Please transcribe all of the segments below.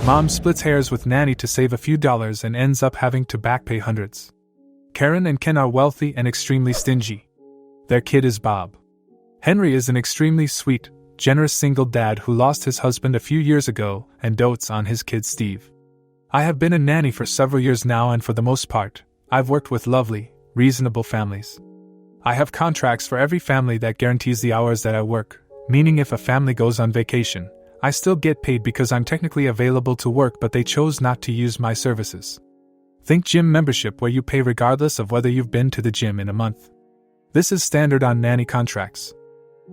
Mom splits hairs with nanny to save a few dollars and ends up having to backpay hundreds. Karen and Ken are wealthy and extremely stingy. Their kid is Bob. Henry is an extremely sweet, generous single dad who lost his husband a few years ago and dotes on his kid Steve. I have been a nanny for several years now, and for the most part, I've worked with lovely, reasonable families. I have contracts for every family that guarantees the hours that I work, meaning if a family goes on vacation, I still get paid because I'm technically available to work, but they chose not to use my services. Think gym membership, where you pay regardless of whether you've been to the gym in a month. This is standard on nanny contracts.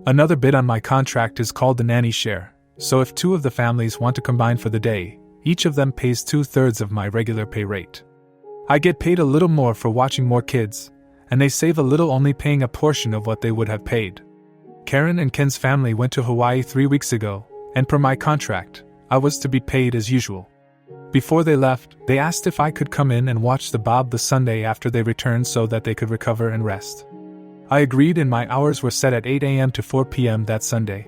Another bit on my contract is called the nanny share, so if two of the families want to combine for the day, each of them pays 2/3 of my regular pay rate. I get paid a little more for watching more kids, and they save a little only paying a portion of what they would have paid. Karen and Ken's family went to Hawaii 3 weeks ago, and per my contract, I was to be paid as usual. Before they left, they asked if I could come in and watch the Bob the Sunday after they returned so that they could recover and rest. I agreed, and my hours were set at 8 a.m. to 4 p.m. that Sunday.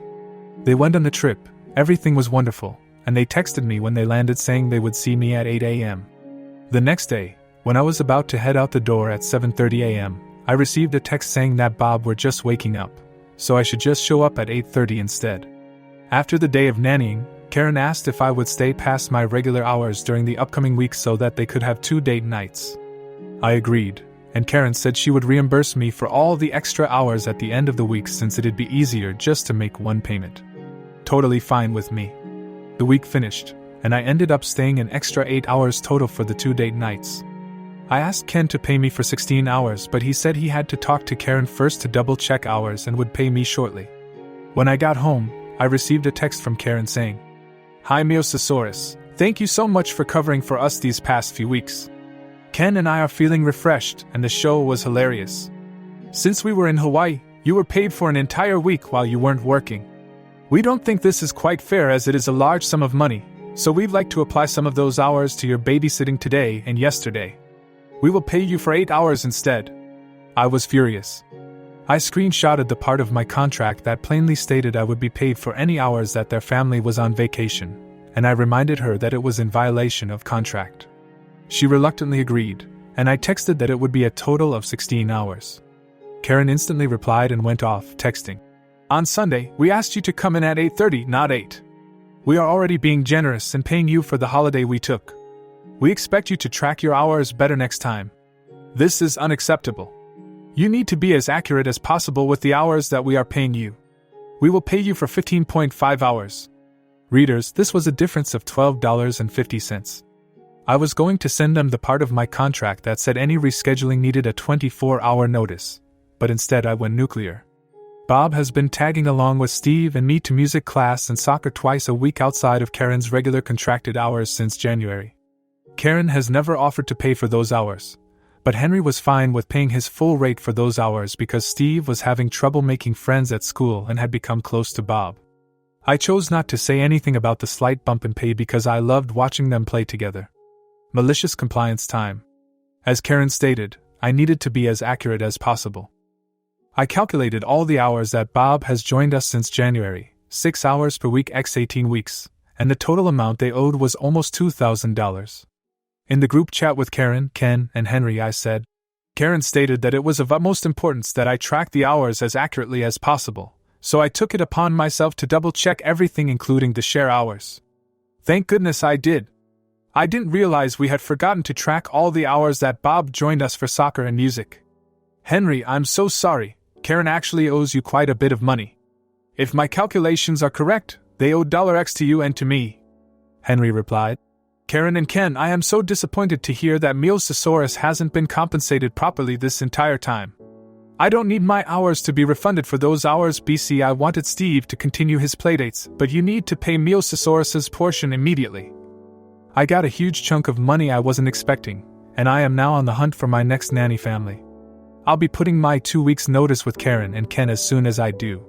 They went on the trip, everything was wonderful, and they texted me when they landed saying they would see me at 8 a.m. The next day, when I was about to head out the door at 7:30 a.m., I received a text saying that Bob were just waking up, so I should just show up at 8:30 instead. After the day of nannying, Karen asked if I would stay past my regular hours during the upcoming week so that they could have 2 date nights. I agreed, and Karen said she would reimburse me for all the extra hours at the end of the week since it'd be easier just to make one payment. Totally fine with me. The week finished, and I ended up staying an extra 8 hours total for the 2 date nights. I asked Ken to pay me for 16 hours, but he said he had to talk to Karen first to double-check hours and would pay me shortly. When I got home, I received a text from Karen saying, "Hi Miosasaurus, thank you so much for covering for us these past few weeks. Ken and I are feeling refreshed, and the show was hilarious. Since we were in Hawaii, you were paid for an entire week while you weren't working. We don't think this is quite fair as it is a large sum of money, so we'd like to apply some of those hours to your babysitting today and yesterday. We will pay you for 8 hours instead." I was furious. I screenshotted the part of my contract that plainly stated I would be paid for any hours that their family was on vacation, and I reminded her that it was in violation of contract. She reluctantly agreed, and I texted that it would be a total of 16 hours. Karen instantly replied and went off, texting, "On Sunday, we asked you to come in at 8:30, not 8. We are already being generous and paying you for the holiday we took. We expect you to track your hours better next time. This is unacceptable. You need to be as accurate as possible with the hours that we are paying you. We will pay you for 15.5 hours. Readers, this was a difference of $12.50. I was going to send them the part of my contract that said any rescheduling needed a 24-hour notice, but instead I went nuclear. Bob has been tagging along with Steve and me to music class and soccer twice a week outside of Karen's regular contracted hours since January. Karen has never offered to pay for those hours, but Henry was fine with paying his full rate for those hours because Steve was having trouble making friends at school and had become close to Bob. I chose not to say anything about the slight bump in pay because I loved watching them play together. Malicious compliance time. As Karen stated, I needed to be as accurate as possible. I calculated all the hours that Bob has joined us since January, 6 hours per week x 18 weeks, and the total amount they owed was almost $2,000. In the group chat with Karen, Ken, and Henry I said, Karen stated that it was of utmost importance that I track the hours as accurately as possible, so I took it upon myself to double-check everything including the share hours. Thank goodness I did. I didn't realize we had forgotten to track all the hours that Bob joined us for soccer and music. Henry, I'm so sorry, Karen actually owes you quite a bit of money. If my calculations are correct, they owe $X to you and to me. Henry replied. Karen and Ken, I am so disappointed to hear that Miosasaurus hasn't been compensated properly this entire time. I don't need my hours to be refunded for those hours. BC, I wanted Steve to continue his playdates, but you need to pay Miosasaurus's portion immediately. I got a huge chunk of money I wasn't expecting, and I am now on the hunt for my next nanny family. I'll be putting my 2 weeks notice with Karen and Ken as soon as I do.